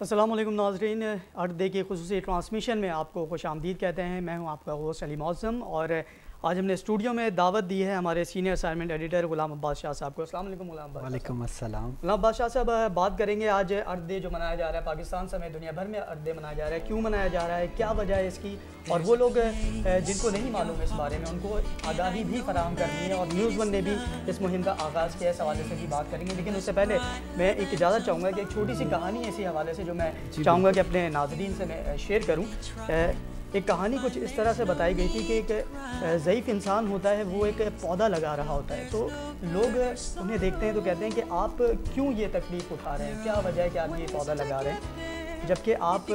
अस्सलाम वालेकुम नाज़रीन, अर्थ डे की ख़ुसूसी ट्रांसमिशन में आपको खुशामदीद कहते हैं। मैं हूं आपका होस्ट अली मौसम और आज हमने स्टूडियो में दावत दी है हमारे सीनियर असाइनमेंट एडिटर गुलाम अब्बास शाह साहब को। अस्सलाम वालेकुम गुलाम अब्बास। वालेकुम अस्सलाम। गुलाम अब्बास शाह साहब, बात करेंगे आज अर्थ डे जो मनाया जा रहा है पाकिस्तान समेत दुनिया भर में। अर्थ डे मनाया जा रहा है, क्यों मनाया जा रहा है, क्या वजह है इसकी, और वो लोग जिनको नहीं मालूम इस बारे में उनको आगाही भी फराहम करनी है। और न्यूज़ वन ने भी इस मुहिम का आगाज़ किया, इस हवाले से भी बात करेंगे। लेकिन उससे पहले मैं एक इजाज़त चाहूँगा कि एक छोटी सी कहानी इसी हवाले से जो मैं चाहूँगा कि अपने नाज़रीन से मैं शेयर करूँ। एक कहानी कुछ इस तरह से बताई गई थी कि एक ज़ईफ़ इंसान होता है, वो एक पौधा लगा रहा होता है। तो लोग उन्हें देखते हैं तो कहते हैं कि आप क्यों ये तकलीफ़ उठा रहे हैं, क्या वजह है कि आप ये पौधा लगा रहे हैं, जबकि आप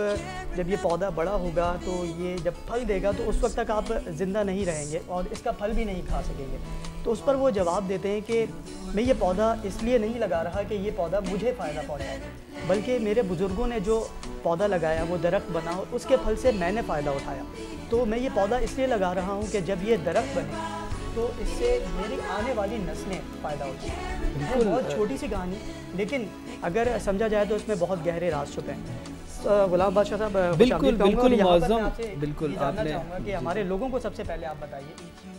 जब ये पौधा बड़ा होगा तो ये जब फल देगा तो उस वक्त तक आप ज़िंदा नहीं रहेंगे और इसका फल भी नहीं खा सकेंगे। तो उस पर वो जवाब देते हैं कि मैं ये पौधा इसलिए नहीं लगा रहा कि ये पौधा मुझे फ़ायदा पहुँचाए, बल्कि मेरे बुज़ुर्गों ने जो पौधा लगाया वो दरख्त बना, उसके फल से मैंने फ़ायदा उठाया। तो मैं ये पौधा इसलिए लगा रहा हूँ कि जब ये दरख्त बने तो इससे मेरी आने वाली नस्लें फ़ायदा उठाएँ। बहुत छोटी सी कहानी, लेकिन अगर समझा जाए तो इसमें बहुत गहरे राज छुपे हैं। गुलाम बादशाह साहब, बिल्कुल मौज़ूम, बिल्कुल जानना चाहूँगा कि हमारे लोगों को सबसे पहले आप बताइए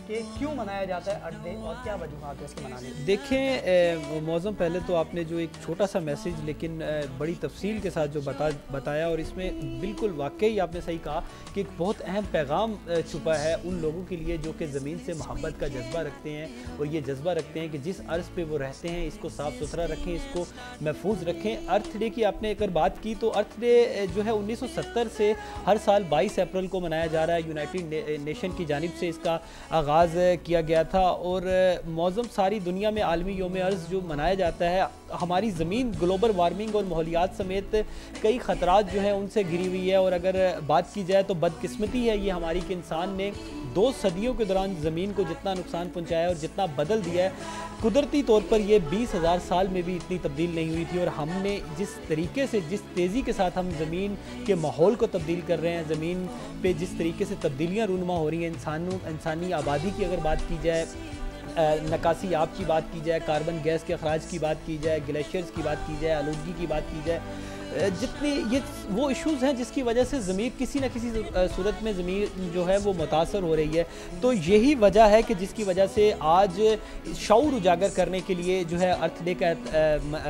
कि क्यों मनाया जाता है अर्थ डे और क्या वजूहात है इसके मनाने की। देखें मौज़ूम, पहले तो आपने जो एक छोटा सा मैसेज लेकिन बड़ी तफसील के साथ जो बताया, और इसमें बिल्कुल वाकई आपने सही कहा कि एक बहुत अहम पैगाम छुपा है उन लोगों के लिए जो कि ज़मीन से मोहब्बत का जज्बा रखते हैं और ये जज्बा रखते हैं कि जिस अर्ज़ पे वो रहते हैं इसको साफ़ सुथरा रखें, इसको महफूज रखें। अर्थ डे की आपने अगर बात की तो अर्थ डे जो है 1970 से हर साल 22 अप्रैल को मनाया जा रहा है। यूनाइटेड नेशन की जानिब से इसका आगाज़ किया गया था और मौज़म सारी दुनिया में आलमी योम अर्ज़ जो मनाया जाता है, हमारी ज़मीन ग्लोबल वार्मिंग और माहौलियात समेत कई ख़तरात जो हैं उनसे घिरी हुई है। और अगर बात की जाए तो बदकिस्मती है ये हमारी कि इंसान ने 2 सदियों के दौरान ज़मीन को जितना नुकसान पहुँचाया और जितना बदल दिया है, कुदरती तौर पर ये 20,000 साल में भी इतनी तब्दील नहीं हुई थी। और हमने जिस तरीके से, जिस तेज़ी के साथ हम ज़मीन के माहौल को तब्दील कर रहे हैं, ज़मीन पे जिस तरीके से तब्दीलियाँ रूनुमा हो रही हैं, इंसानी आबादी की अगर बात की जाए, नकासी आब की बात की जाए, कार्बन गैस के अखराज की बात की जाए, ग्लेशियर्स की बात की जाए, आलूदगी की बात की जाए, जितनी ये वो इश्यूज़ हैं जिसकी वजह से ज़मीन किसी न किसी सूरत में ज़मीन जो है वो मुतासर हो रही है। तो यही वजह है कि जिसकी वजह से आज शऊर उजागर करने के लिए जो है अर्थ डे का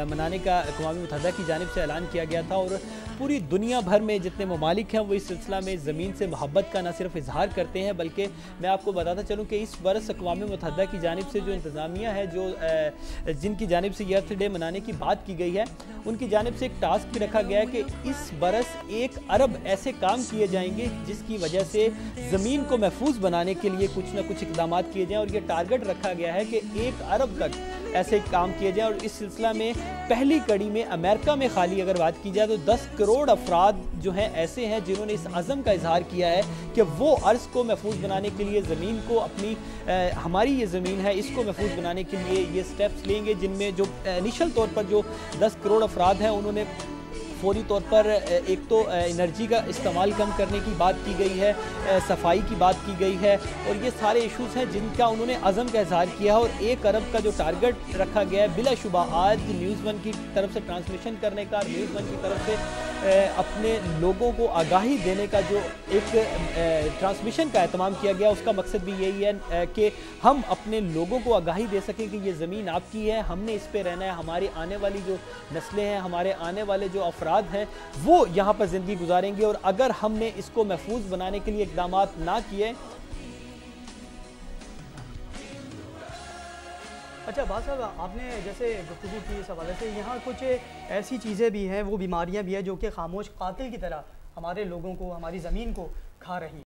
मनाने का अक़वाम मुत्तहिदा की जानिब से ऐलान किया गया था। और पूरी दुनिया भर में जितने ममालिक हैं वो इस सिलसिला में ज़मीन से मोहब्बत का न सिर्फ इजहार करते हैं, बल्कि मैं आपको बताता चलूँ कि इस बरस अक़वाम मुत्तहिदा की जानिब से जो इंतज़ामिया है, जो जिनकी जानिब से ये अर्थ डे मनाने की बात की गई है, उनकी जानिब से एक टास्क भी रखा गया है कि इस बरस 1 अरब ऐसे काम किए जाएंगे जिसकी वजह से ज़मीन को महफूज बनाने के लिए कुछ ना कुछ इक़दाम किए जाएँ। और ये टारगेट रखा गया है कि 1 अरब तक ऐसे काम किए जाएँ। और इस सिलसिला में पहली कड़ी में अमेरिका में खाली अगर बात की जाए तो 10 करोड़ अफराद जो हैं ऐसे हैं जिन्होंने इस अज़म का इजहार किया है कि वो अर्ज़ को महफूज बनाने के लिए, ज़मीन को अपनी हमारी ये ज़मीन है इसको महफूज बनाने के लिए ये स्टेप्स लेंगे, जिनमें जो इनिशियल तौर पर जो 10 करोड़ अफराद हैं उन्होंने फौरी तौर पर एक तो एनर्जी का इस्तेमाल कम करने की बात की गई है, सफाई की बात की गई है, और ये सारे इश्यूज़ हैं जिनका उन्होंने अज़म का इजहार किया है। और 1 अरब का जो टारगेट रखा गया है, बिलाशुबा आज न्यूज़ वन की तरफ से ट्रांसमिशन करने का, न्यूज़ वन की तरफ से अपने लोगों को आगाही देने का जो एक ट्रांसमिशन का एहतमाम किया गया, उसका मकसद भी यही है कि हम अपने लोगों को आगाही दे सकें कि ये ज़मीन आपकी है, हमने इस पर रहना है, हमारी आने वाली जो नस्लें हैं, हमारे आने वाले जो अफराद हैं वो यहाँ पर ज़िंदगी गुजारेंगे। और अगर हमने इसको महफूज बनाने के लिए इक़दाम ना किए। अच्छा बात साहब, आपने जैसे गुफ्तगू की इस हवाले से, यहाँ कुछ ऐसी चीज़ें भी हैं, वो बीमारियाँ भी हैं जो कि खामोश कातिल की तरह हमारे लोगों को, हमारी ज़मीन को खा रही हैं।